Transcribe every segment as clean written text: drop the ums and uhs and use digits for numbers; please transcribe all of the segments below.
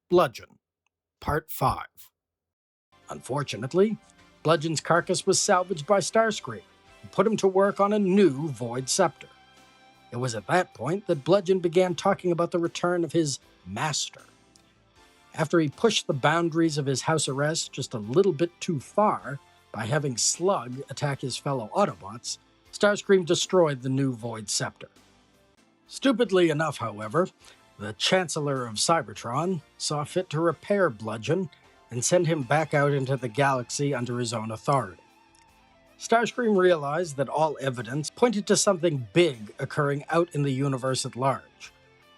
Bludgeon, Part 5. Unfortunately, Bludgeon's carcass was salvaged by Starscream and put him to work on a new Void Scepter. It was at that point that Bludgeon began talking about the return of his master. After he pushed the boundaries of his house arrest just a little bit too far by having Slug attack his fellow Autobots, Starscream destroyed the new Void Scepter. Stupidly enough, however, the Chancellor of Cybertron saw fit to repair Bludgeon and send him back out into the galaxy under his own authority. Starscream realized that all evidence pointed to something big occurring out in the universe at large,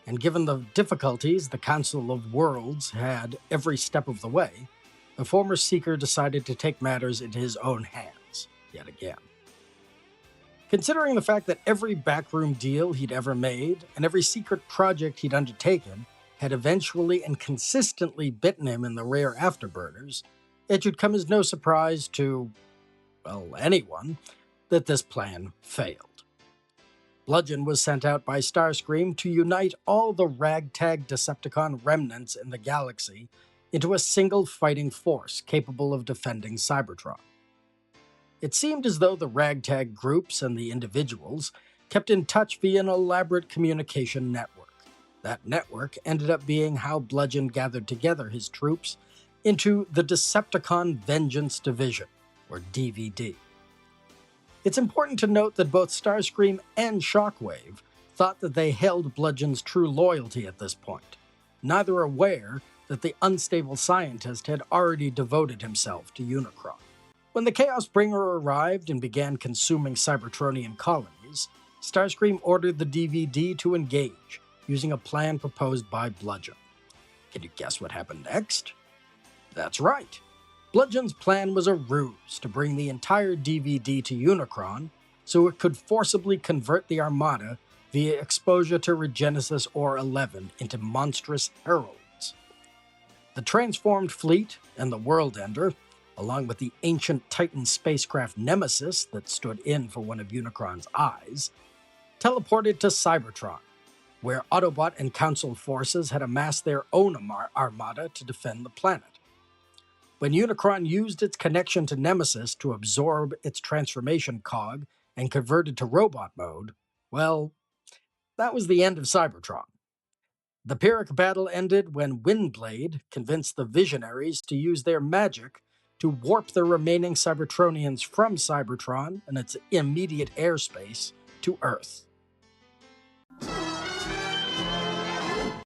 and given the difficulties the Council of Worlds had every step of the way, the former Seeker decided to take matters into his own hands, yet again. Considering the fact that every backroom deal he'd ever made and every secret project he'd undertaken had eventually and consistently bitten him in the rare afterburners, it should come as no surprise to, well, anyone, that this plan failed. Bludgeon was sent out by Starscream to unite all the ragtag Decepticon remnants in the galaxy into a single fighting force capable of defending Cybertron. It seemed as though the ragtag groups and the individuals kept in touch via an elaborate communication network. That network ended up being how Bludgeon gathered together his troops into the Decepticon Vengeance Division, or DVD. It's important to note that both Starscream and Shockwave thought that they held Bludgeon's true loyalty at this point, neither aware that the unstable scientist had already devoted himself to Unicron. When the Chaos Bringer arrived and began consuming Cybertronian colonies, Starscream ordered the DVD to engage, using a plan proposed by Bludgeon. Can you guess what happened next? That's right. Bludgeon's plan was a ruse to bring the entire DVD to Unicron so it could forcibly convert the Armada via exposure to Regenesis Ore 11 into monstrous heralds. The transformed fleet and the World Ender, along with the ancient Titan spacecraft Nemesis that stood in for one of Unicron's eyes, teleported to Cybertron, where Autobot and Council forces had amassed their own armada to defend the planet. When Unicron used its connection to Nemesis to absorb its transformation cog and convert it to robot mode, well, that was the end of Cybertron. The Pyrrhic battle ended when Windblade convinced the Visionaries to use their magic to warp the remaining Cybertronians from Cybertron and its immediate airspace to Earth.